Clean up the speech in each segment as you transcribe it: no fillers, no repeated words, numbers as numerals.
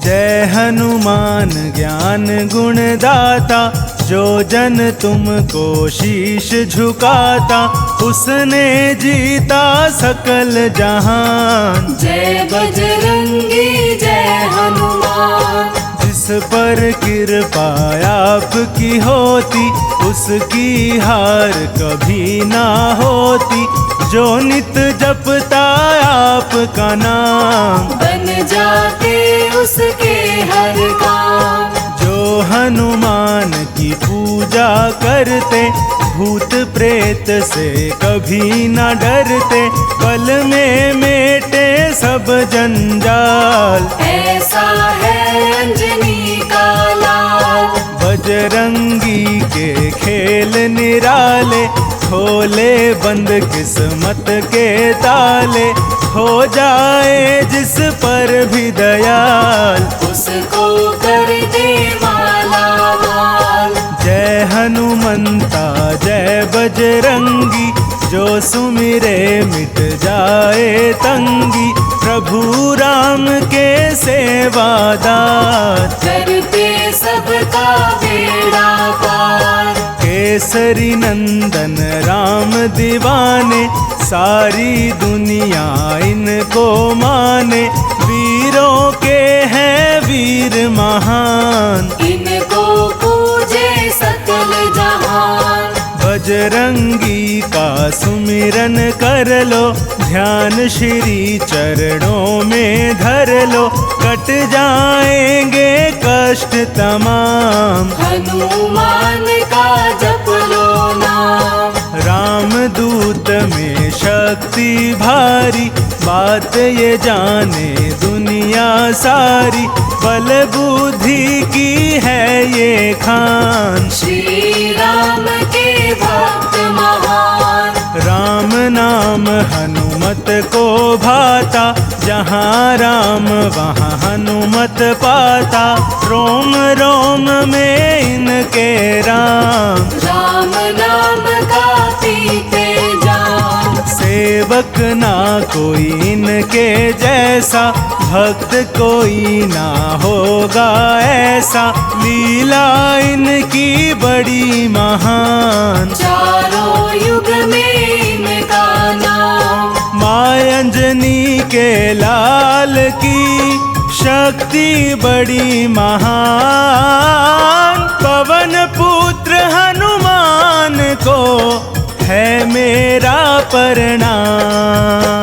जय हनुमान ज्ञान गुण दाता, जो जन तुमको शीश झुकाता, उसने जीता सकल जहान। जय बजरंगी जय हनुमान। जिस पर कृपा आपकी होती, उसकी हार कभी ना होती। जो नित जपता आपका नाम, बन जाते उसके हर काम। जो हनुमान की पूजा करते, भूत प्रेत से कभी न डरते। पल में मेटे सब जंजाल, ऐसा है अंजनी का लाल। बजरंगी के खेल निराले, खोले बंद किस्मत के ताले। हो जाए जिस पर भी दयाल, उसको कर दे माला माल। जय हनुमंता जय बजरंगी, जो सुमिरे मिट जाए तंगी। प्रभु राम के सेवादार, करते सबका बेड़ा पार। केसरी नंदन राम दीवाने, सारी दुनिया इनको माने। वीरों के हैं वीर महान, इनको पूजे सकल जहान। बजरंगी का सुमिरन कर लो, ध्यान श्री चरणों में धर लो। कट जाएंगे कष्ट तमाम, हनुमान का जप लो नाम। रामदूत में शक्ति भारी, बात ये जाने दुनिया सारी। बल बुद्धि की है ये खान, श्री राम के भक्त महान। राम नाम हनुमत को भाता, जहाँ राम वहाँ हनुमत पाता। रोम रोम में इनके राम, राम नाम का पीते जाम। सेवक ना कोई इनके जैसा, भक्त कोई ना होगा ऐसा। लीला इनकी बड़ी महान, चारों युग में इनका नाम। माँ अंजनी के लाल की शक्ति बड़ी महान। पवन पुत्र हनुमान को है मेरा प्रणाम।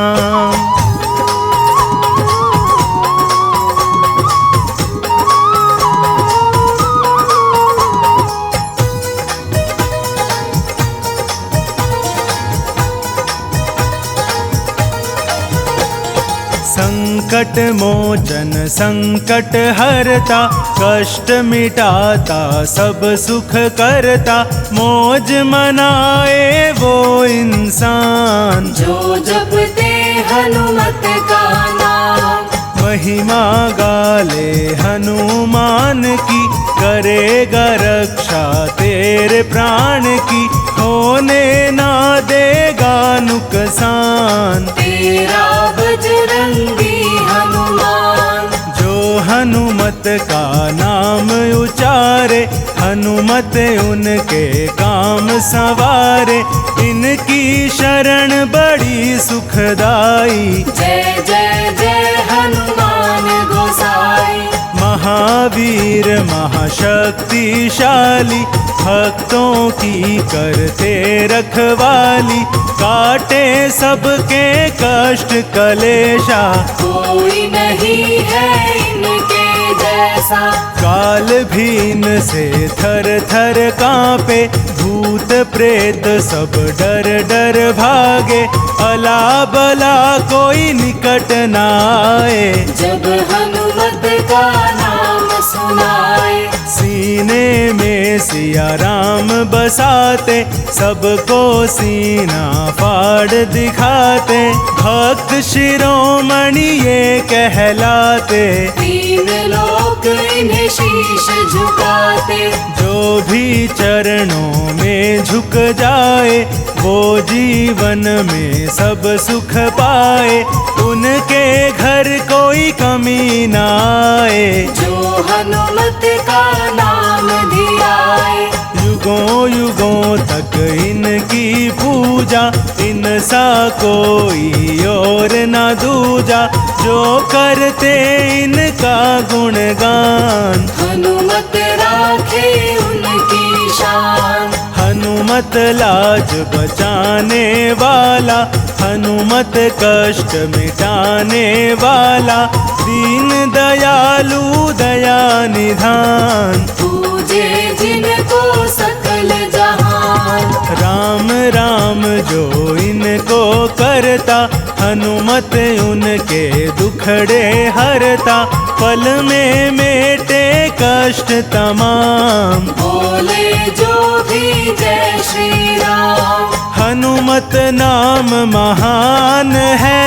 संकट मोचन संकट हरता, कष्ट मिटाता सब सुख करता। मौज मनाए वो इंसान, जो जपते हनुमत का नाम। महिमा गाले हनुमान की, करेगा रक्षा तेरे प्राण की। होने ना देगा नुकसान, तेरा बजरंगी हनुमान। जो हनुमत का नाम उचारे। हनुमत उनके काम सवारे, इनकी शरण बड़ी सुखदाई। जय जय जय हनुमान गोसाई। महावीर महाशक्तिशाली, भक्तों की करते रखवाली। काटे सबके कष्ट कलेशा, कोई नहीं है इनके जैसा। काल भीन से थर थर कांपे, भूत प्रेत सब डर डर भागे। अला बला कोई निकट न आए, जब हनुमत का नाम सुनाए। सीने में सिया राम बसाते, सबको सीना फाड़ दिखाते। भक्त शिरोमणि ये कहलाते, तीन लोक इन्हें शीश झुकाते। जो भी चरणों में झुक जाए। वो जीवन में सब सुख पाए, उनके घर कोई कमी न आए। जो हनुमत का नाम धियाए, युगों युगों तक इनकी पूजा, इनसा कोई और न दूजा। जो करते इनका गुणगान, हनुमत राखे उनकी शान। हनुमत लाज बचाने वाला, हनुमत कष्ट मिटाने वाला, दीन दयालु दया निधान। पूजे जिनको सकल जहान, राम राम जो इनको करता, हनुमत उनके दुखड़े हरता। पल में मेटे कष्ट तमाम, बोले जो भी जय श्री राम। हनुमत नाम महान है,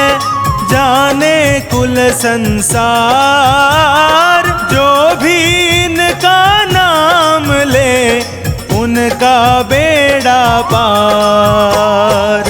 जाने कुल संसार। जो भी इनका नाम ले, उनका बेड़ा पार।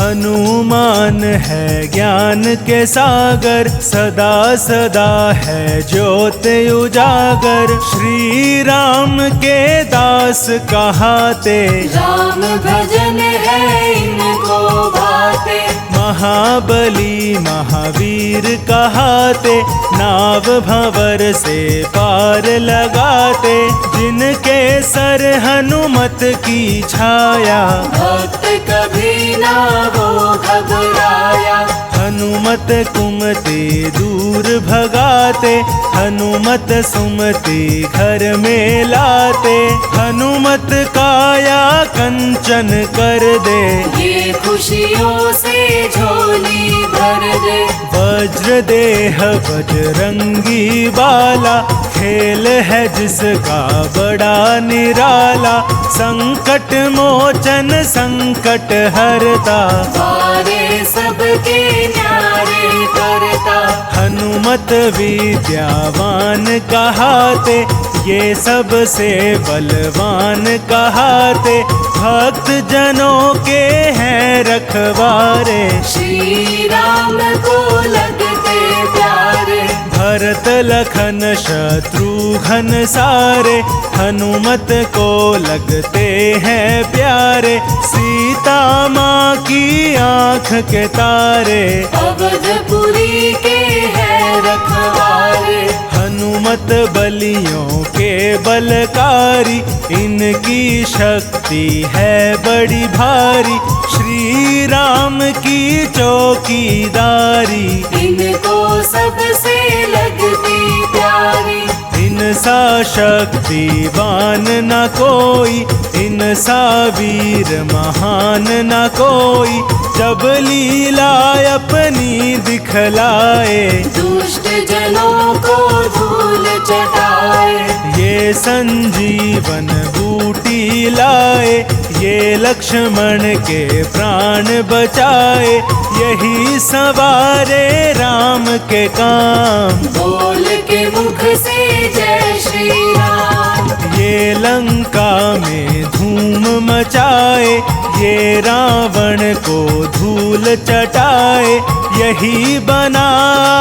हनुमान है ज्ञान के सागर, सदा सदा है ज्योत उजागर। श्री राम के दास कहाते, राम भजन है इनको भाते। महाबली महावीर कहाते, नाव भंवर से पार लगाते। जिनके सर हनुमत की छाया, भक्त कभी ना वो घबराया। हनुमत कुमति दूर भगाते, हनुमत सुमति घर में लाते। हनुमत काया कंचन कर दे, ये खुशियों से झोली भर दे। वज्र देह बजरंगी बाला, खेल है जिसका बड़ा निराला। संकट मोचन संकट हरता, वारे सबके न्यारे करता। हनुमत विद्यावान कहाते, ये सबसे बलवान कहाते। भक्त जनों के हैं रखवारे, श्री राम को लगते प्यारे। भरत लखन शत्रुघ्न सारे, हनुमत को लगते हैं प्यारे। सीता माँ की आँख के तारे, अवधपुरी के हैं रखवारे। हनुमत बलियों के बलकारी, इनकी शक्ति है बड़ी भारी। श्री राम की चौकीदारी, इनको सबसे लगती प्यारी। इनसा शक्तिवान न कोई, इनसा वीर महान न कोई। जब लीला अपनी दिखलाए, दुष्ट जनों को धूल चटाए। ये संजीवन बूटी लाए, ये लक्ष्मण के प्राण बचाए। यही सवारे राम के काम, बोल के मुख से जय श्री राम। ये लंका में धूम मचाए, ये रावण को धूल चटाए। यही बना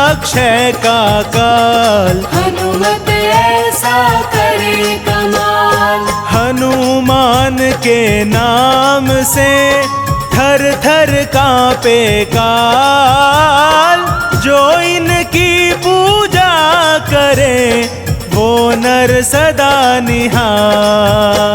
अक्षय का काल, हनुमत ऐसा करे कमाल। हनुमान के नाम से थर थर कांपे काल। जो इनकी पूजा करे, वो नर सदा निहाल।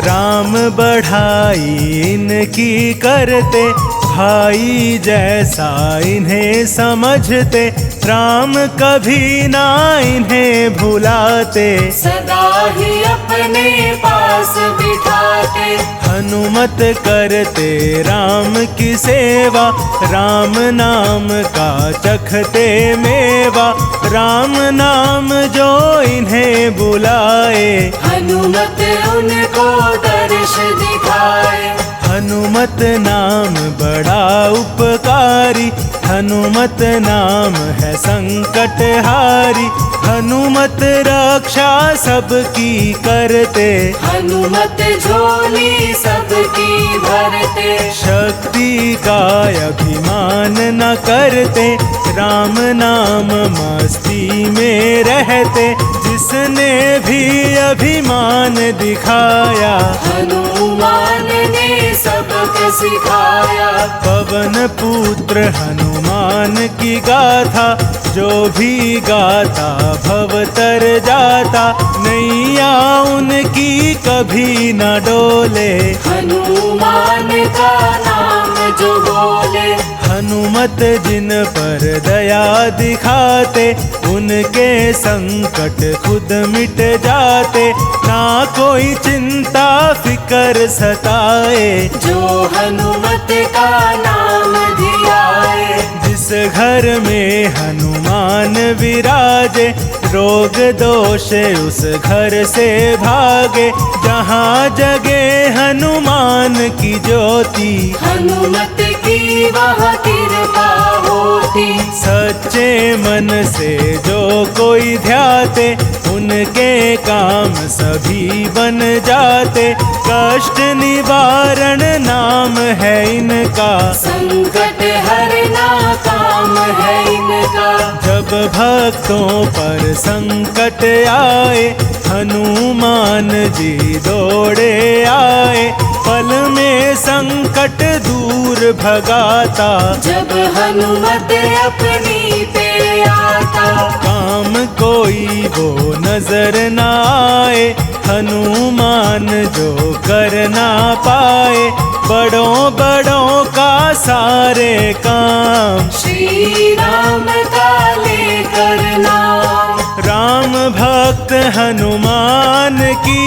राम बढ़ाई इनकी करते, भाई जैसा इन्हें समझते। राम कभी ना इन्हें भुलाते, सदा ही अपने पास बिठाते। हनुमत करते राम की सेवा, राम नाम का चखते मेवा। राम नाम जो इन्हें बुलाए, हनुमत उनको दर्श दिखाए। हनुमत नाम बड़ा उपकारी, हनुमत नाम है संकट हारी। हनुमत रक्षा सबकी करते, हनुमत झोली सबकी भरते। शक्ति का अभिमान न करते, राम नाम मस्ती में रहते। जिसने भी अभिमान दिखाया, हनुमान ने सबको सिखाया। पवन पुत्र हनुमान की गाथा, जो भी गाता भव तर जाता। नैया उनकी कभी न डोले, हनुमान का नाम जो बोले। हनुमत जिन पर दया दिखाते, उनके संकट खुद मिट जाते। ना कोई चिंता फिकर सताए, जो हनुमत का नाम धियाए। जिस घर में हनुमान विराजे, रोग दोष उस घर से भागे। जहाँ जगे हनुमान की ज्योति, हनुमत की वहाँ कृपा होती। सच्चे मन से जो कोई ध्याते, उनके काम सभी बन जाते। कष्ट निवारण नाम है इनका, संकट हरना काम है इनका। जब भक्तों पर संकट आए, हनुमान जी दौड़े आए। पल में संकट दूर भगाता, जब हनुमत अपनी पे आता। काम कोई वो नजर न आए, हनुमान जो कर ना पाए। बड़ों बड़ों का सारे काम, श्री राम का लेकर नाम। राम भक्त हनुमान की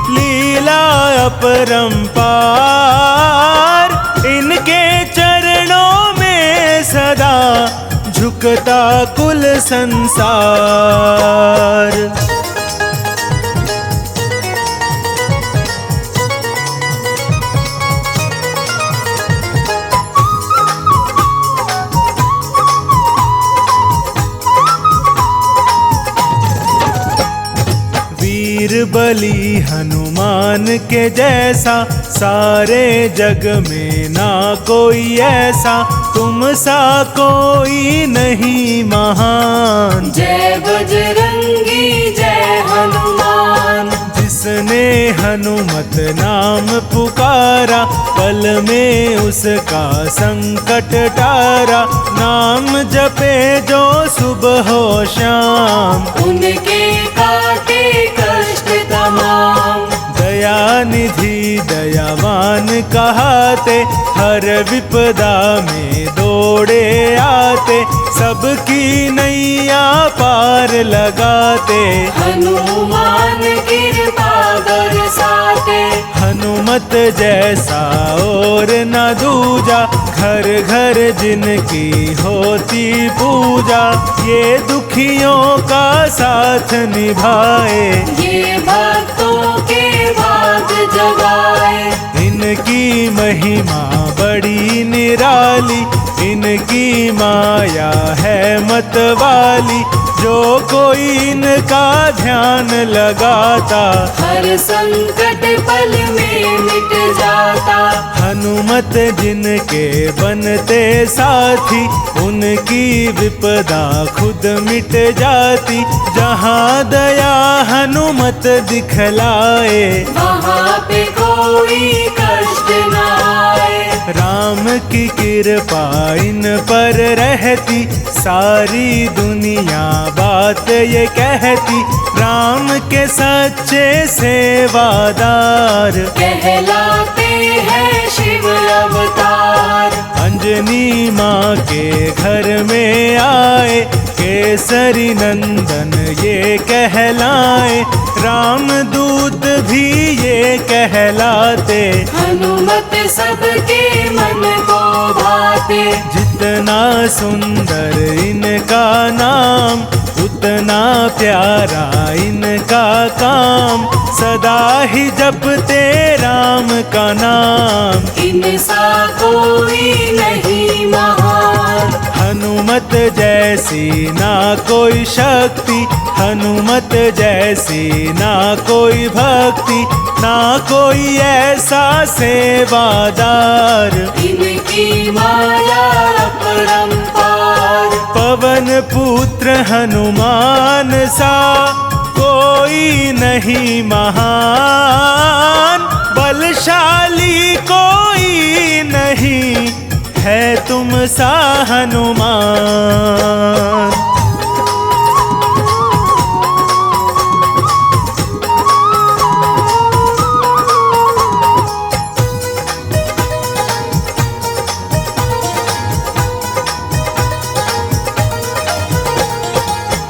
लीला अपरंपार। इनके चरणों में सदा झुकता कुल संसार। वीर बली हनुमान के जैसा, सारे जग में ना कोई ऐसा। तुम सा कोई नहीं महान, जय बजरंगी जय हनुमान। जिसने हनुमत नाम पुकारा, पल में उसका संकट टारा। नाम जपे जो सुबह हो शाम, उनके काटे कष्ट तमाम। दया निधि दयावान कहाते, हर विपदा में दौड़े आते। सबकी नैया पार लगाते, हनुमान कृपा बरसाते। हनुमत जैसा और न दूजा, घर घर जिनकी होती पूजा। ये दुखियों का साथ निभाए, ये भक्तों के भाग जगाए। इनकी महिमा बड़ी निराली, इनकी माया है मतवाली। जो कोई इनका ध्यान लगाता, हर संकट पल में मिट जाता। हनुमत जिनके बनते साथी, उनकी विपदा खुद मिट जाती। जहाँ दया हनुमत दिखलाए, वहाँ पे कोई कष्ट न आए। राम की कृपा इन पर रहती, सारी दुनिया बात ये कहती। राम के सच्चे सेवादार, कहलाते हैं शिव अवतार। अंजनी माँ के घर में आए, केसरी नंदन ये कहलाए, रामदूत भी ये कहलाते। हनुमत सबके मन को भाते, जितना सुंदर इनका नाम, उतना प्यारा इनका काम। सदा ही जपते राम का नाम, इनसा कोई नहीं महान। हनुमत जैसी ना कोई शक्ति, हनुमत जैसी ना कोई भक्ति, ना कोई ऐसा सेवादार। इनकी माया अपरंपार, पवन पुत्र हनुमान सा कोई नहीं महान। बलशाली कोई नहीं है तुम सा हनुमान।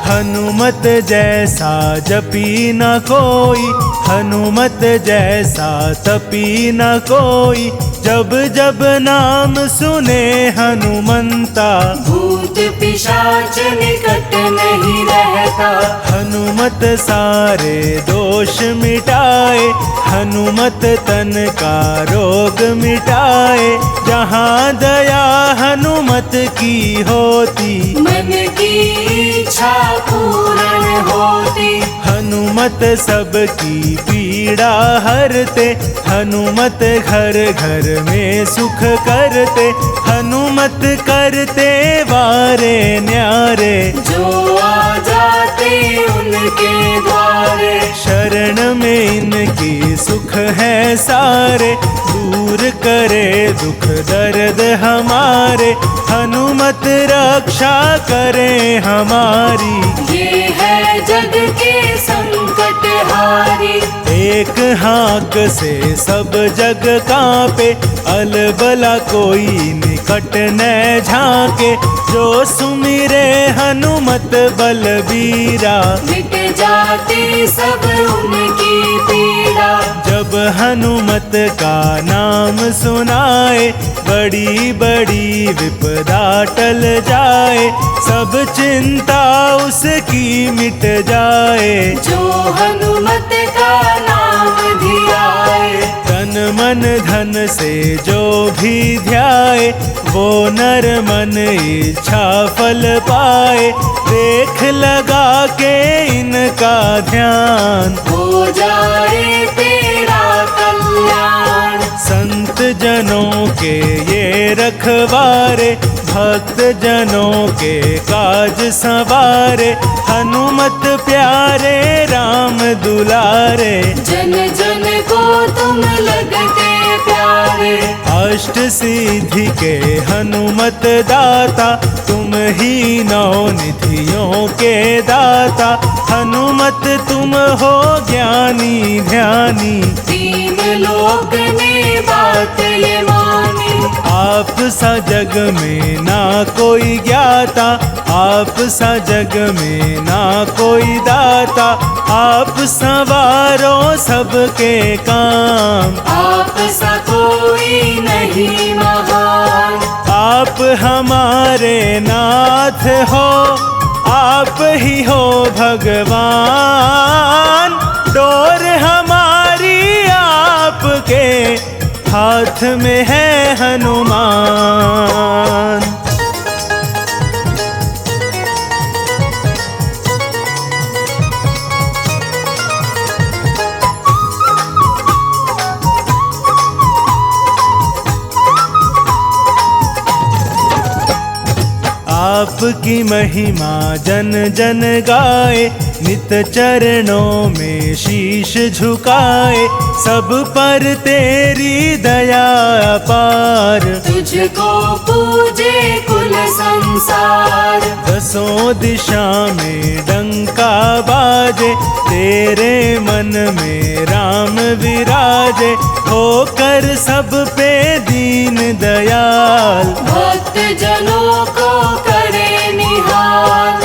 हनुमत जैसा जपी न कोई, हनुमत जैसा तपी न कोई। जब जब नाम सुने हनुमंता, भूत पिशाच निकट नहीं रहता। हनुमत सारे दोष मिटाए, हनुमत तन का रोग मिटाए। जहाँ दया हनुमत की होती, मन की इच्छा पूर्ण होती। हनुमत सबकी पीड़ा हरते, हनुमत घर घर में सुख करते। हनुमत करते वारे न्यारे, जो आ जाते उनके द्वारे। शरण में इनकी सुख है सारे, दूर करे दुख दर्द हमारे। हनुमत रक्षा करे हमारी, ये है जग के संकट हारी। एक हाक से सब जग कांपे, अलबला कोई निकट न झांके। जो सुमिरे हनुमत बलबीरा, मिट जाती सब उनकी पीड़ा। जब हनुमत का नाम सुनाए, बड़ी बड़ी विपदा टल जाए। सब चिंता उसकी मिट जाए, जो हनुमत का नाम धियाए। तन मन धन से जो भी ध्याए, वो नर मन इच्छा फल पाए। देख लगा के इनका ध्यान, हो जाए तेरा कल्याण। संत जनों के ये रखवारे, भक्त जनों के काज संवारे। हनुमत प्यारे राम दुलारे, जन जन को तुम लगते प्यारे। अष्ट सिद्धि के हनुमत दाता, तुम ही नौ निधियों के दाता। हनुमत तुम हो ज्ञानी ध्यानी, तीन लोक ने बात ये मानी। आप सा जग में ना कोई ज्ञाता, आप सा जग में ना कोई दाता। आप संवारो सबके काम, आप सा कोई नहीं महान। आप हमारे नाथ हो, आप ही हो भगवान। डोर हमारी आपके हाथ में है हनुमान। आपकी महिमा जन जन गाए, नित चरणों में शीश झुकाए। सब पर तेरी दया अपार, तुझको पूजे कुल संसार। दसों दिशा में डंका बाजे, तेरे मन में राम विराजे। होकर सब पे दीन दयाल, भक्त जनों को करे निहाल।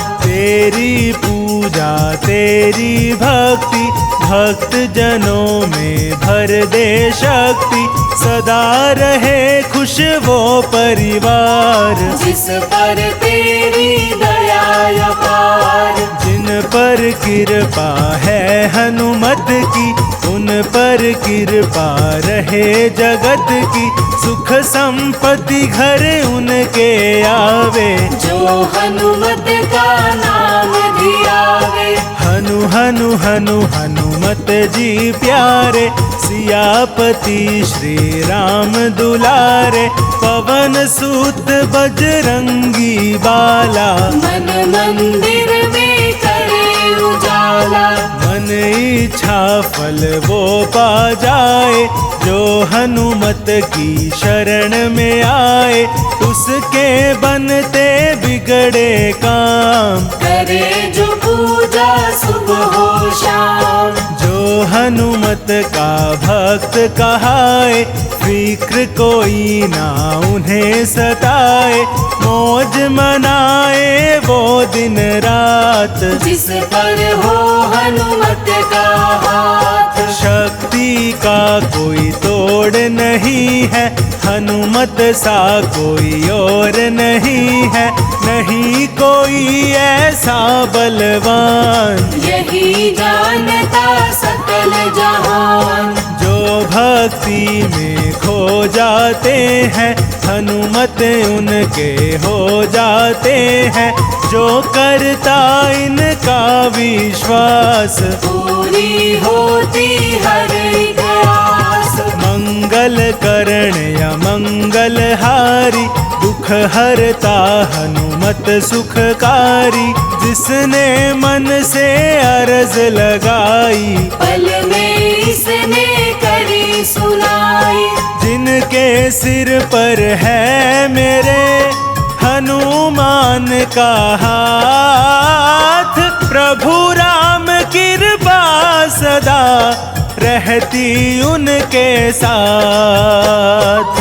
सदा तेरी भक्ति, भक्त जनों में भर दे शक्ति, सदा रहे खुश वो परिवार। जिस पर तेरी दया अपार, जिन पर कृपा है हनुमत की, उन पर कृपा रहे जगत की, सुख संपत्ति घर उनके आवे, जो हनुमत का नाम धियावे। हनु हनु हनु हनुमत जी प्यारे, सियापति श्री राम दुलारे, पवन सूत बजरंगी बाला, मन मंदिर में करे उजाला। मन इच्छा फल वो पा जाए, जो हनुमत की शरण में आए, उसके बनते बिगड़े काम, करे जो पूजा सुबह हो शाम। जो हनुमत का भक्त कहाए, फिक्र कोई ना उन्हें सताए, मौज मनाए वो दिन रात, जिस पर हो हनुमत का हाथ। शक्ति का कोई तोड़ नहीं है, हनुमत सा कोई और नहीं है, नहीं कोई ऐसा बलवान, यही जानता सकल जहान। जो भक्ति में खो जाते हैं, हनुमत उनके हो जाते हैं, जो करता इनका विश्वास, पूरी होती हर एक आस। मंगल करण या मंगल हारी, दुख हरता हनुमत सुखकारी, जिसने मन से अरज लगाई, पल में इसने करी सुनाई। जिनके सिर पर है मेरे हनुमान का हाथ, प्रभु राम कृपा सदा रहती उनके साथ।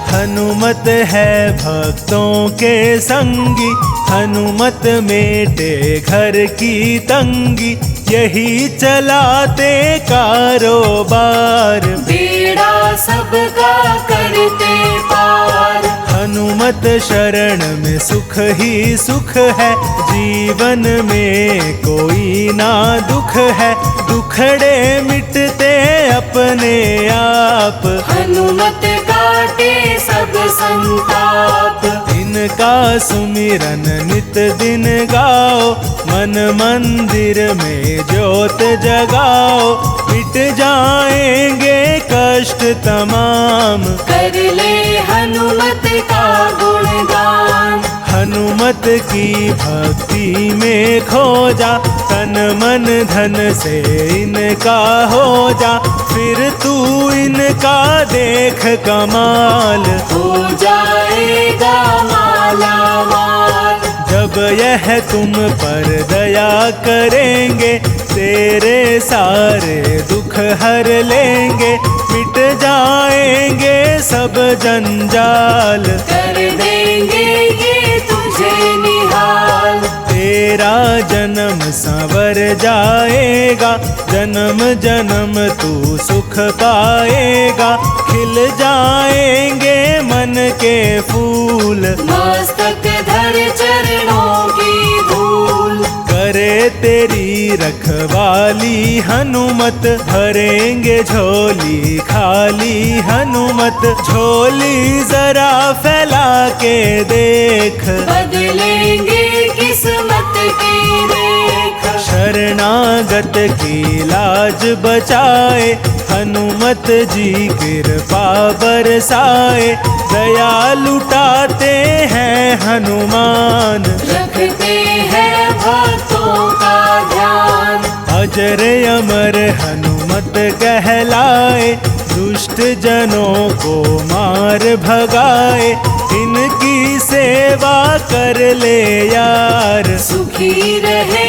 हनुमत है भक्तों के संगी, हनुमत मेटे घर की तंगी, यही चलाते कारोबार, बेड़ा सबका करते पार। हनुमत शरण में सुख ही सुख है, जीवन में कोई ना दुख है, दुखड़े मिटते अपने आप, हनुमत काटे सब संताप। इनका सुमिरन नित दिन गाओ, मन मंदिर में ज्योत जगाओ, मिट जाएंगे कष्ट तमाम, कर ले हनुमत का गुणगान। हनुमत की भक्ति में खो जा, तन मन धन से इनका हो जा, फिर तू इनका देख कमाल, हो जाएगा माला माल। जब यह तुम पर दया करेंगे, तेरे सारे दुख हर लेंगे, मिट जाएंगे सब जंजाल, कर देंगे ये तुझे निहाल। तेरा जन्म संवर जाएगा, जन्म जन्म तू सुख पाएगा, खिल जाएंगे मन के फूल, मस्तक धर चरणों की धूल। करे तेरी रखवाली हनुमत, भरेंगे झोली खाली हनुमत, झोली जरा फैला के देख, बदलेंगे किस्मत की रेख। शरणागत की लाज बचाए, हनुमत जी कृपा बरसाए, दया लुटाते हैं हनुमान, रखते हैं भक्तों का ध्यान। अजर अमर हनुमत कहलाए, दुष्ट जनों को मार भगाए, इनकी सेवा कर ले यार, सुखी रहे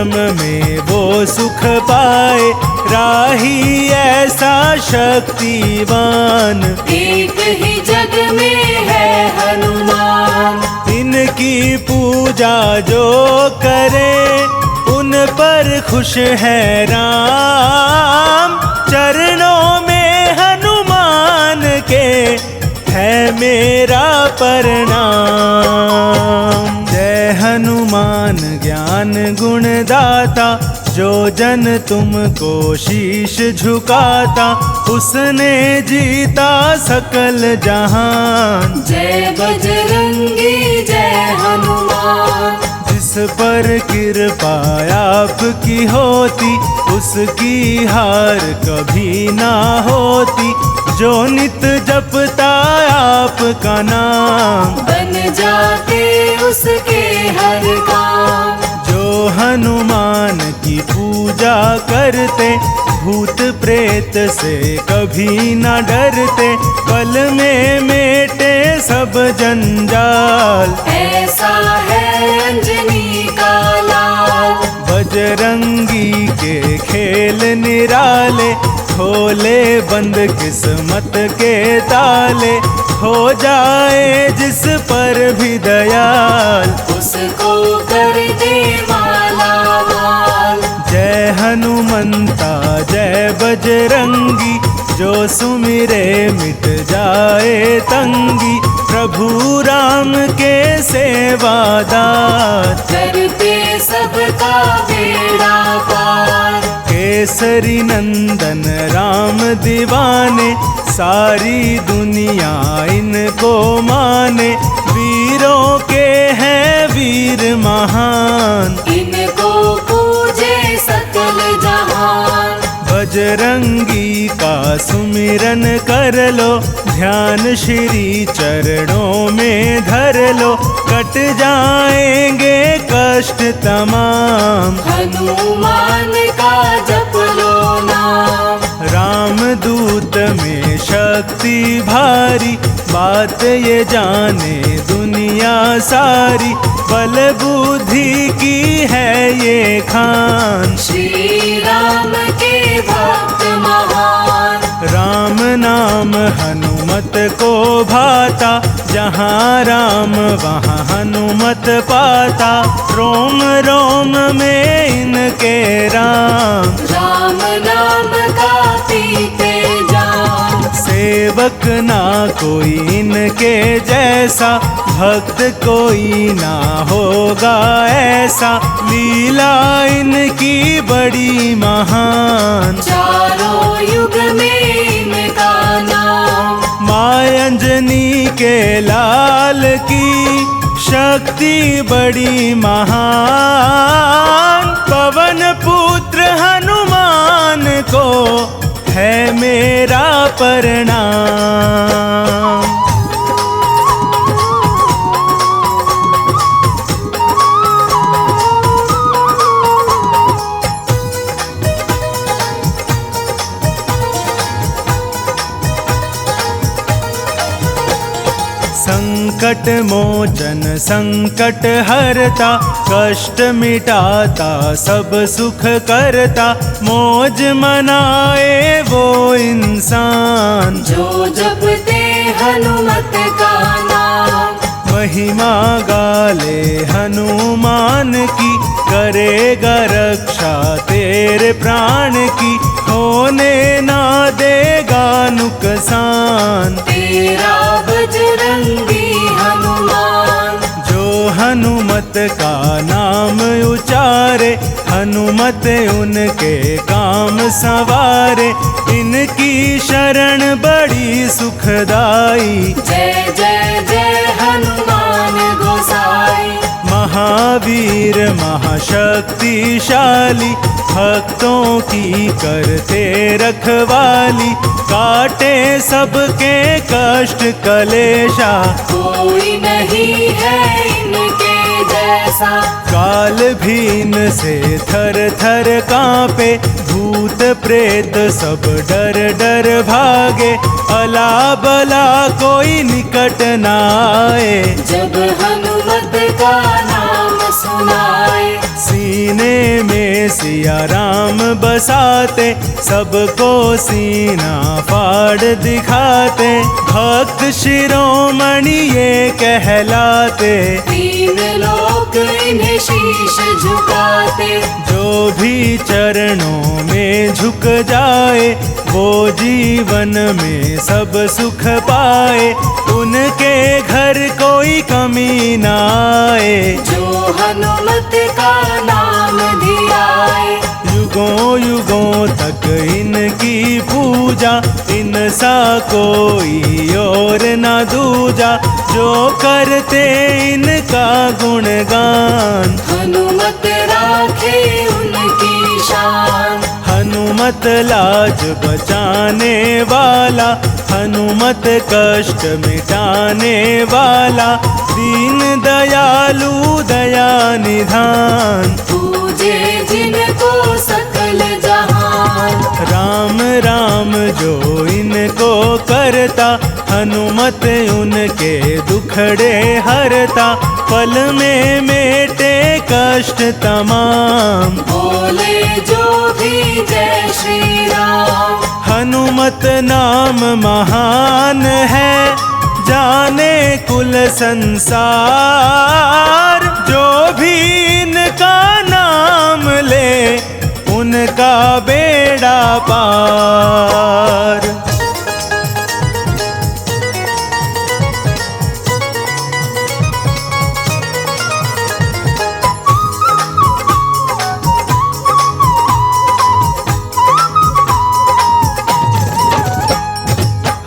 धर्म में वो सुख पाए, राही ऐसा शक्तिवान। एक ही जग में है हनुमान, इनकी पूजा जो करे उन पर खुश है राम। चरणों में हनुमान के है मेरा प्रणाम। जय हनुमान ज्ञान गुण दाता, जो जन तुमको शीश झुकाता, उसने जीता सकल जहान। जय बजरंगी जय हनुमान, जिस पर कृपा आपकी होती, उसकी हार कभी ना होती। जो नित जपता आपका नाम, बन जाते उसके हर काम। जो हनुमान की पूजा करते, भूत प्रेत से कभी ना डरते। पल में मेटे सब जंजाल, ऐसा है अंजनी का लाल। बजरंगी के खेल निराले, खोले बंद किस्मत के ताले। हो जाए जिस पर भी दयाल, उसको कर दे माला माल। जय हनुमंता जय बजरंगी, जो सुमिरे मिट जाए तंगी। प्रभु राम के सेवादार, करते सबका बेड़ा पार। केसरी नंदन राम दीवाने, सारी दुनिया इनको माने। वीरों के हैं वीर महान, इनको पूजे सकल जहान। बजरंगी का सुमिरन कर लो, ध्यान श्री चरणों में धर लो। कट जाएंगे कष्ट तमाम, हनुमान का जप लो नाम। रामदूत में शक्ति भारी, बात ये जाने दुनिया सारी। बल बुद्धि की है ये खान, श्री राम के भक्त महान। राम नाम हनुमत को भाता, जहाँ राम वहाँ हनुमत पाता। रोम रोम में इनके राम, राम नाम का पीते जाम। सेवक ना कोई इनके जैसा, भक्त कोई ना होगा ऐसा। लीला इनकी बड़ी महान, चारों युग में इनका नाम। माँ अंजनी के लाल की शक्ति बड़ी महान। पवन पुत्र हनुमान को है मेरा प्रणाम। संकट मोचन संकट हरता, कष्ट मिटाता सब सुख करता। मौज मनाए वो इंसान, जो जपते हनुमत का नाम। महिमा गाले हनुमान की, करेगा रक्षा तेरे प्राण की। होने ना देगा नुकसान, तेरा बजरंगी हनुमान। जो हनुमत का नाम उचारे, हनुमत उनके काम सवारे। इनकी शरण बड़ी सुखदाई, जय जय जय हनुमान गोसाई। महावीर महाशक्तिशाली, भक्तों की करते रखवाली। काटे सबके कष्ट कलेशा, कोई नहीं है इनके जैसा। काल भीन से थर थर कांपे, भूत प्रेत सब डर डर भागे। अला बला कोई निकट न आए, जब हनुमत का नाम सुनाए। सीने में सिया राम बसाते, सबको सीना फाड़ दिखाते, भक्त शिरोमणि ये कहलाते, तीन लोक इन्हें शीश झुकाते, जो भी चरणों में झुक जाए, वो जीवन में सब सुख पाए, उनके घर कोई कमी ना आए, जो हनुमत का नाम धियाए, युगों युगों तक इनकी पूजा, इनसा कोई और ना दूजा, जो करते इनका गुणगान, हनुमत राखे उनकी शान, हनुमत लाज बचाने वाला, हनुमत कष्ट मिटाने वाला, दीन दयालु दया निधान, पूजे जिनको सकल जहान, राम राम जो इनको करता, हनुमत उनके दुखड़े हरता, पल में मेटे कष्ट तमाम, बोले जो भी जय श्री राम, हनुमत नाम महान है, जाने कुल संसार, जो भी इनका नाम ले, उनका बेड़ा पार।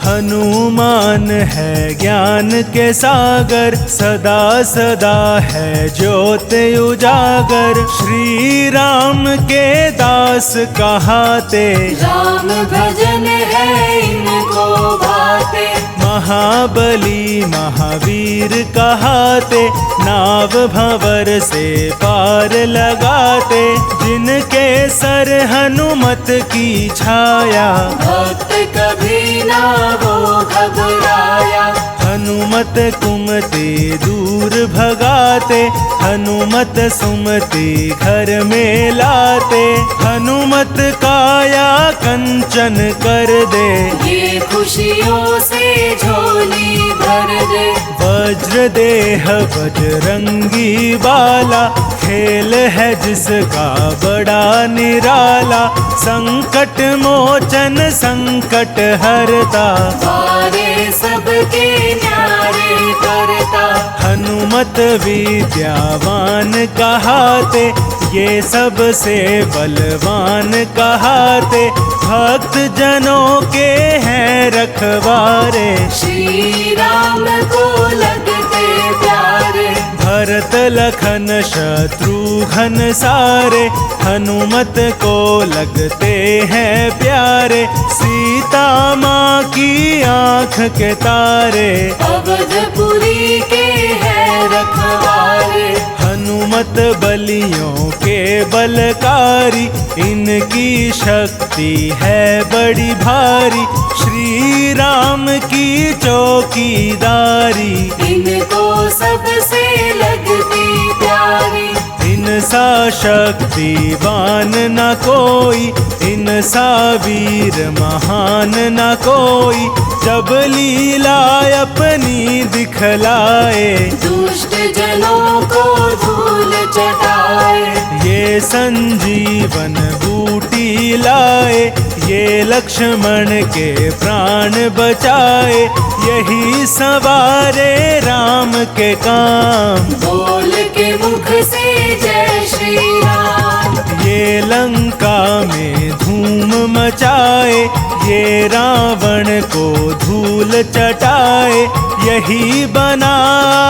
हनुमान है ज्ञान के सागर, सदा सदा है ज्योत उजागर, श्री राम के दास कहाते, राम भजन है इनको भाते, महाबली महावीर कहाते, नाव भंवर से पार लगाते, जिनके सर हनुमत की छाया, भक्त कभी ना वो घबराया, हनुमत कुमति दूर भगाते, हनुमत सुमति घर में लाते, हनुमत काया कंचन कर दे, ये खुशियों से झोली भर दे, वज्र देह बजरंगी बाला, खेल है जिसका बड़ा निराला, संकट मोचन संकट हरता, वारे सबके न्यारे करता, हनुमत विद्यावान कहाते, ये सबसे बलवान कहाते, भक्त जनों के हैं रखवारे, श्री राम को लगते प्यारे, भरत लखन शत्रुघ्न सारे, हनुमत को लगते हैं प्यारे, सीता माँ की आँख के तारे, अवधपुरी के हैं रखवारे, हनुमत बलियों के बलकारी, इनकी शक्ति है बड़ी भारी, श्री राम की चौकीदारी, इनको सबसे लगती प्यारी, इनसा शक्तिवान न कोई, इनसा वीर महान न कोई, जब लीला अपनी दिखलाए, दुष्ट जनों को धूल चटाए, ये संजीवन बूटी लाए, ये लक्ष्मण के प्राण बचाए, यही सवारे राम के काम, बोल के मुख से जय श्री राम, ये लंका में धूम मचाए, ये रावण को धूल चटाए, यही बना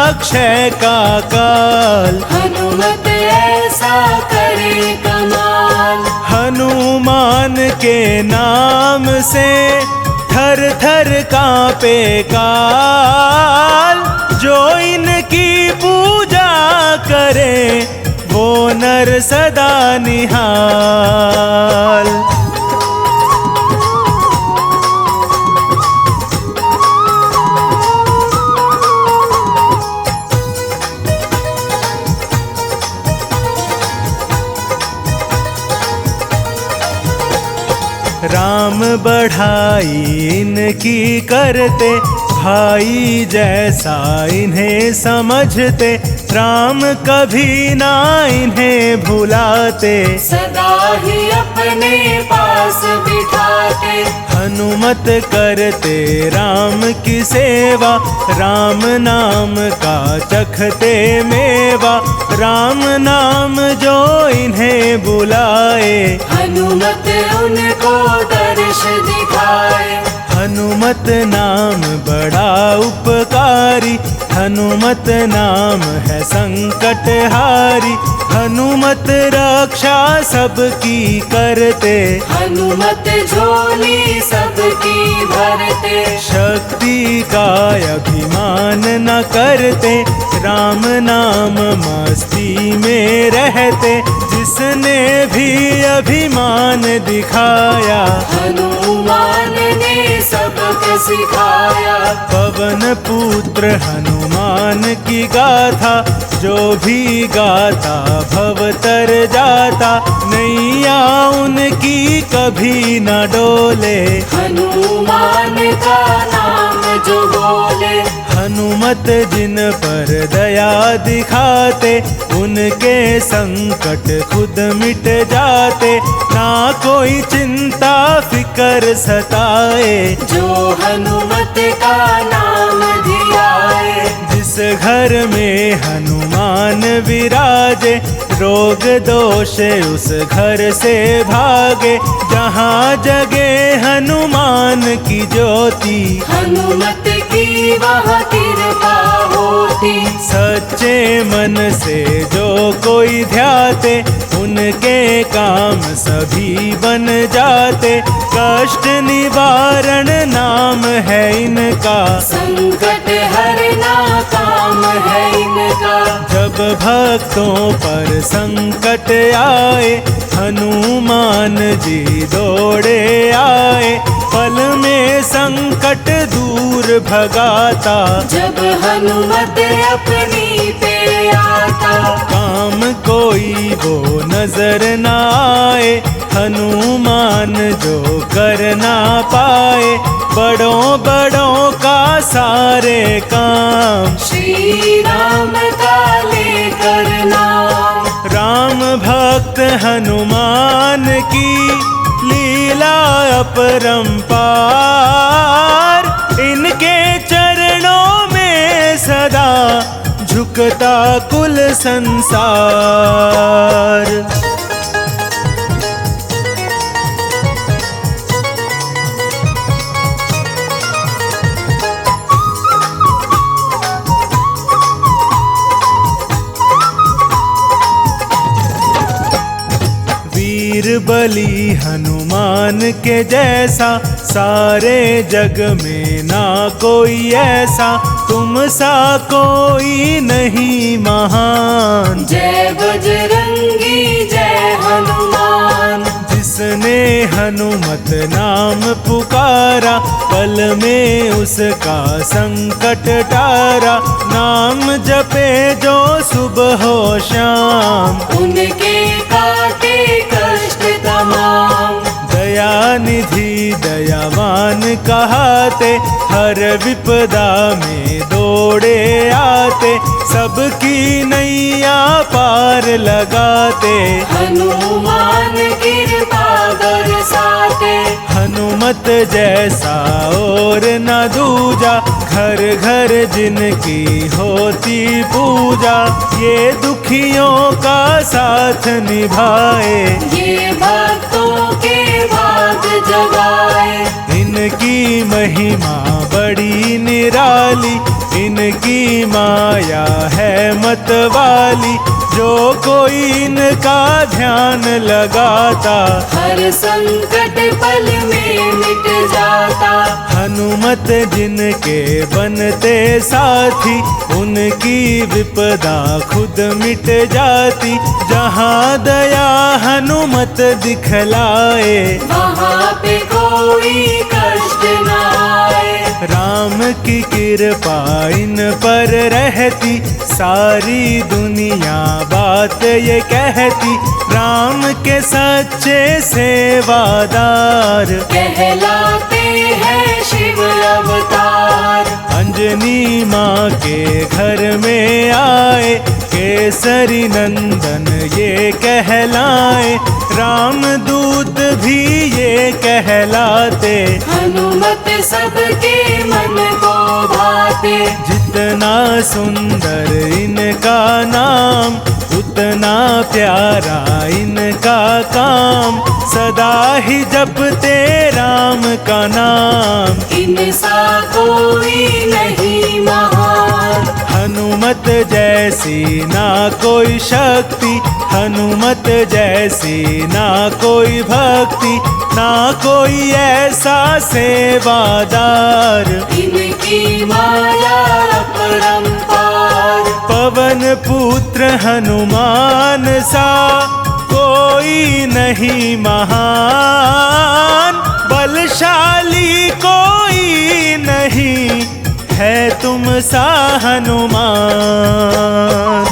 अक्षय का काल, हनुमत ऐसा करे कमाल, हनुमान के नाम से थर थर कांपे काल, जो इनकी पूजा करे, वो नर सदा निहाल। राम बढ़ाई इनकी करते, भाई जैसा इन्हें समझते, राम कभी ना इन्हें भुलाते। सदा ही अपने पास बिठाते, हनुमत करते राम की सेवा, राम नाम का चखते मेवा, राम नाम जो इन्हें बुलाए, हनुमत उनको दर्श दिखाए। हनुमत नाम बड़ा उपकारी, हनुमत नाम है संकट हारी, हनुमत रक्षा सबकी करते, हनुमत झोली सबकी भरते। शक्ति का अभिमान न करते, राम नाम मस्ती में रहते, जिसने भी अभिमान दिखाया, हनुमान ने सबको सिखाया। पवन पुत्र हनुमान की गाथा, जो भी गाता भव तर जाता, नैया उनकी कभी न डोले, हनुमान का नाम जो बोले। हनुमत जिन पर दया दिखाते, उनके संकट खुद मिट जाते, ना कोई चिंता फिकर सताए, जो हनुमत का नाम धियाए। जिस घर में हनुमान विराजे, रोग दोष उस घर से भागे, जहाँ जगे हनुमान की ज्योति, हनुमत की वहाँ कृपा होती। सच्चे मन से जो कोई ध्याते, उनके काम सभी बन जाते, कष्ट निवारण नाम है इनका, संकट हरना काम है इनका। जब भक्तों पर संकट आए, हनुमान जी दौड़े आए, पल में संकट दूर भगाता, जब हनुमत अपनी पे आता। काम कोई वो नजर न आए, हनुमान जो कर ना पाए, बड़ों बड़ों का सारे काम, श्री राम का लेकर नाम। राम भक्त हनुमान की लीला अपरंपार, इनके चरणों में सदा झुकता कुल संसार। वीर बली हनुमान के जैसा, सारे जग में ना कोई ऐसा, तुम सा कोई नहीं महान। जय बजरंगी जय हनुमान। जिसने हनुमत नाम पुकारा, पल में उसका संकट टारा, नाम जपे जो सुबह हो शाम, उनके काटे कष्ट तमाम। दया निधि दयावान कहाते, हर विपदा में दौड़े आते, सबकी नैया पार लगाते, हनुमान कृपा बरसाते। हनुमत जैसा और न दूजा, घर घर जिनकी होती पूजा, ये दुखियों का साथ निभाए, ये भक्तों के भाग जगाए। इनकी महिमा बड़ी निराली, इनकी माया है मतवाली, जो कोई इनका ध्यान लगाता, हर संकट पल में मिट जाता। हनुमत जिनके बनते साथी, उनकी विपदा खुद मिट जाती, जहाँ दया हनुमत दिखलाए, वहाँ पे कोई कष्ट न आए। राम राम की कृपा इन पर रहती, सारी दुनिया बात ये कहती। राम के सच्चे सेवादार कहलाते हैं शिव अवतार। अंजनी माँ के घर में आए, केसरी नंदन ये कहलाए। राम दूत भी ये कहलाते, हनुमत सबके मन को भाते। जितना सुंदर इनका नाम, उतना प्यारा इनका काम। सदा ही जपते राम का नाम, इनसा कोई नहीं महान। हनुमत जैसी ना कोई शक्ति, हनुमत जैसी ना कोई भक्ति, ना कोई ऐसा सेवादार। इनकी माया अपरंपार। पवन पुत्र हनुमान सा कोई नहीं महान। बलशाली कोई नहीं है तुम सा हनुमान।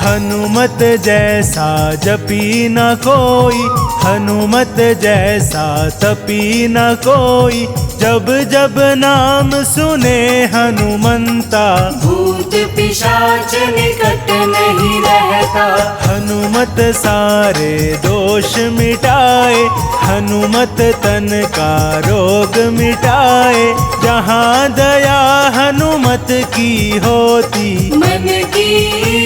हनुमत जैसा जपी न कोई, हनुमत जैसा तपी न कोई। जब जब नाम सुने हनुमंता, भूत पिशाच निकट नहीं रहता। हनुमत सारे दोष मिटाए, हनुमत तन का रोग मिटाए। जहाँ दया हनुमत की होती, मन की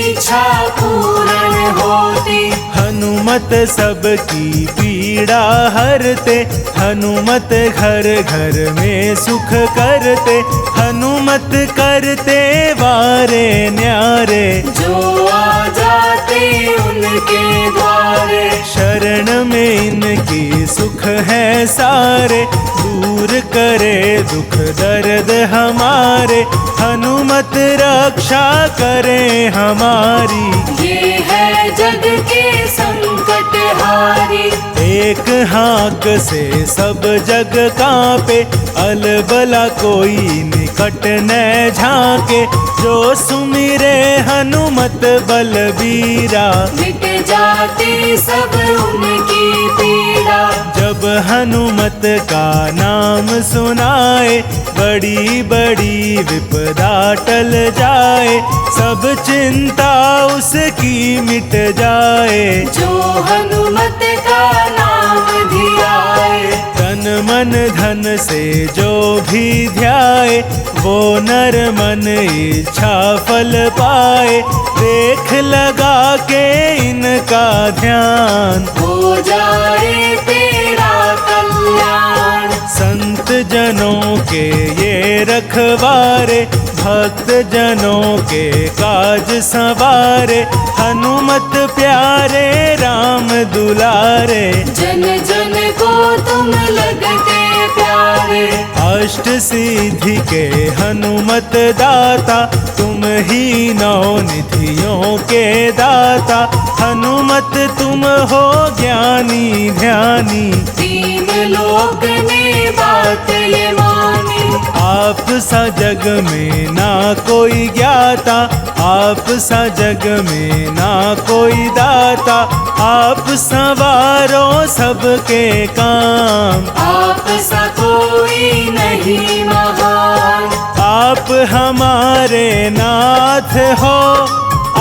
इच्छा पूर्ण होती। हनुमत सबकी पीड़ा हरते, हनुमत घर घर में सुख करते। हनुमत करते वारे न्यारे, जो आ जाते उनके द्वारे। शरण में इनकी सुख है सारे, दूर करे दुख दर्द हमारे। हनुमत रक्षा करे हमारी, ये है जग के संकट हारी। एक हाँक से सब जग कांपे, अलबला कोई निकट न झांके। जो सुमिरे हनुमत बलबीरा, मिट जाती सब उनकी पीड़ा। जब हनुमत का नाम सुनाए, बड़ी बड़ी विपदा टल जाए। सब चिंता उसकी मिट जाए, जो हनुमत का नाम धियाए। तन मन धन से जो भी ध्याए, वो नर मन इच्छा फल पाए। देख लगा के इनका ध्यान, हो जाए तेरा कल्याण। संत जनों के ये रखवारे, भक्त जनों के काज संवारे। हनुमत प्यारे राम दुलारे, जन जन को तुम लगते प्यारे। अष्ट सिद्धि के हनुमत दाता, तुम ही नौ निधियों के दाता। हनुमत तुम हो ज्ञानी ध्यानी, तीन लोक ने बात ये मानी। आप सा जग में ना कोई ज्ञाता, आप सा जग में ना कोई दाता। आप संवारो सबके काम, आप सा कोई नहीं महान। आप हमारे नाथ हो,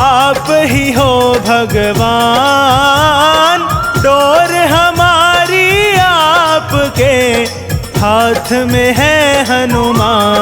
आप ही हो भगवान। डोर हमारी आपके हाथ में है हनुमान।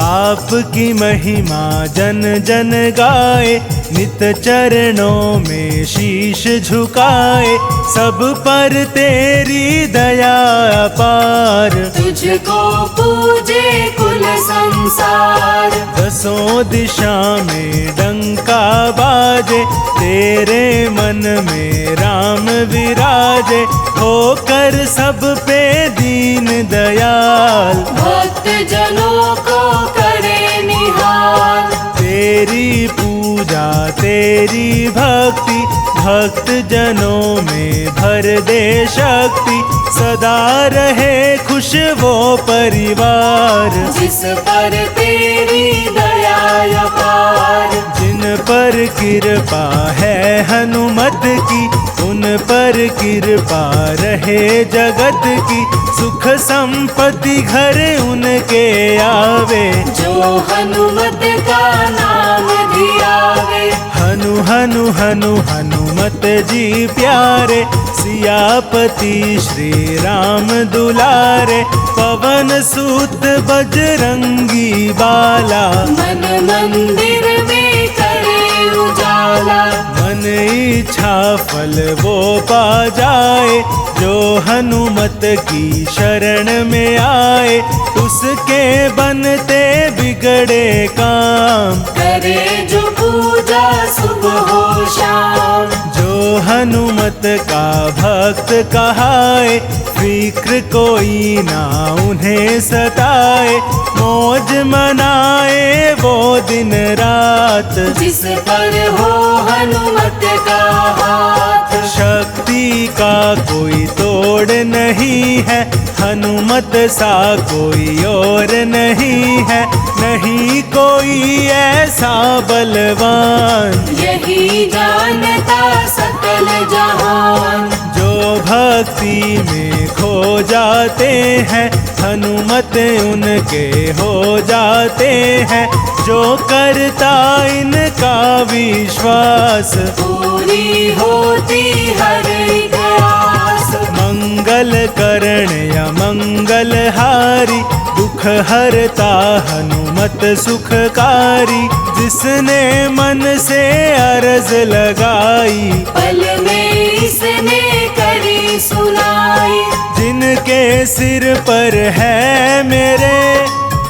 आपकी महिमा जन जन गाए, नित चरणों में शीश झुकाए। सब पर तेरी दया अपार। तुझको पूजे कुल संसार। दसों दिशा में डंका बाजे, तेरे मन में राम विराजे। होकर सब पे दीन दयाल, भक्त जनों को करे निहाल। तेरी पूजा तेरी भक्ति, भक्त जनों में भर दे शक्ति। सदा रहे खुश वो परिवार, जिस पर तेरी दया अपार। जिन पर कृपा है हनुमत की, उन पर कृपा रहे जगत की। सुख संपत्ति घर उनके आवे, जो हनुमत का नाम धियावे। हनु हनु हनु हनुमत जी प्यारे, सियापति श्री राम दुलारे। पवन सूत बजरंगी बाला, मन मंदिर में करे उजाला। मन इच्छा फल वो पा जाए, जो हनुमत की शरण में आए। उसके बनते बिगड़े काम, करे जो पूजा सुबह हो शाम। जो हनुमत का भक्त कहाए, फिक्र कोई ना उन्हें सताए। मौज मनाए वो दिन रात, जिस पर हो हनुमत का हाथ। शक्ति का कोई तोड़ नहीं है, हनुमत सा कोई और नहीं है। नहीं कोई ऐसा बलवान, यही जानता सकल जहान। जो भक्ति में खो जाते हैं, हनुमत उनके हो जाते हैं। जो करता इनका विश्वास, पूरी होती हर एक आस। मंगल करण या मंगल हारी, दुख हरता हनुमत सुखकारी। जिसने मन से अरज लगाई, पल में इसने करी सुनाई। जिनके सिर पर है मेरे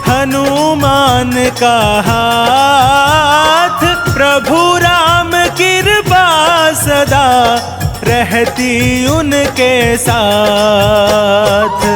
हनुमान का हाथ। प्रभु राम कृपा सदा रहती उनके साथ।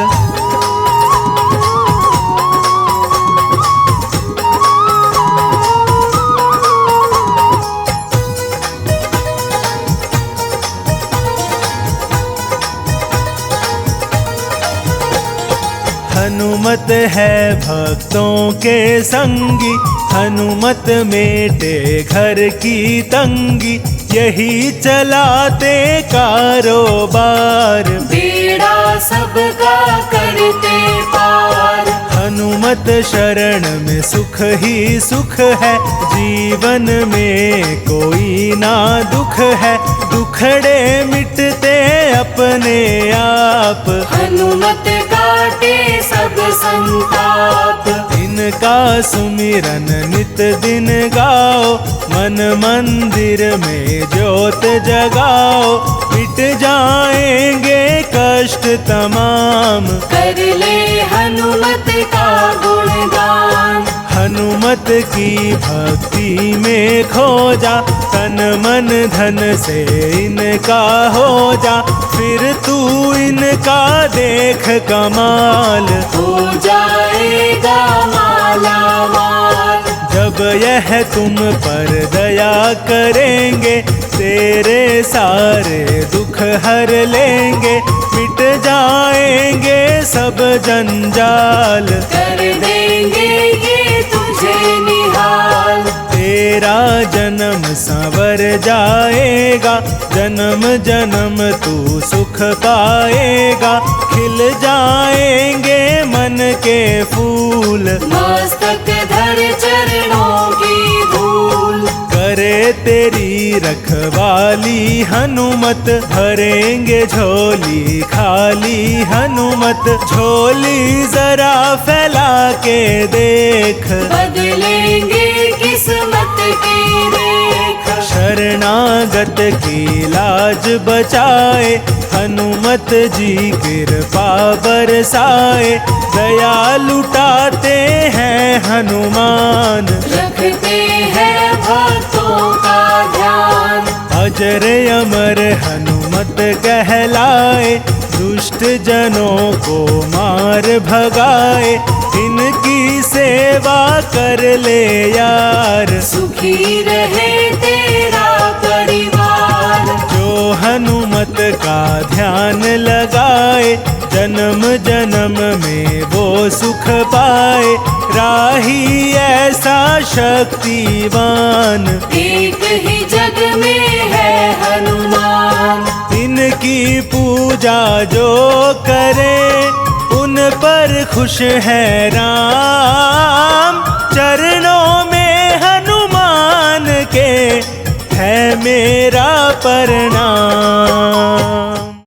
हनुमत है भक्तों के संगी, हनुमत मेटे घर की तंगी। यही चलाते कारोबार, बेड़ा सबका करते पार। हनुमत शरण में सुख ही सुख है, जीवन में कोई ना दुख है। दुखड़े मिटते अपने आप, हनुमत काटे सब संताप। इनका सुमिरन नित दिन गाओ, मन मंदिर में ज्योत जगाओ। मिट जाएंगे कष्ट तमाम, कर ले हनुमत का गुणगान। हनुमत की भक्ति में खो जा, तन मन धन से इनका हो जा। फिर तू इनका देख कमाल, हो जाएगा माला माल। जब यह तुम पर दया करेंगे, तेरे सारे दुख हर लेंगे। मिट जाएंगे सब जंजाल, कर देंगे ये तुझे निहाल। तेरा जन्म संवर जाएगा, जन्म जन्म तू सुख पाएगा। खिल जाएंगे मन के फूल, मस्तक धर चरणों की धूल। करे तेरी रखवाली हनुमत, भरेंगे झोली खाली हनुमत। झोली जरा फैला के देख, बदलेंगे किस्मत की रेख। शरणागत भगत की लाज बचाए, हनुमत जी कृपा बरसाए। दया लुटाते हैं हनुमान, रखते हैं भक्तों का ध्यान। अजर अमर हनुमत कहलाए, दुष्ट जनों को मार भगाए। इनकी सेवा कर ले यार, सुखी रहे तेरा परिवार। जो हनुमत का ध्यान लगाए, जन्म जन्म में वो सुख पाए। राही ऐसा शक्तिवान, एक ही जग में है हनुमान। इनकी पूजा जो करे, उन पर खुश है राम। चरणों में हनुमान के है मेरा प्रणाम।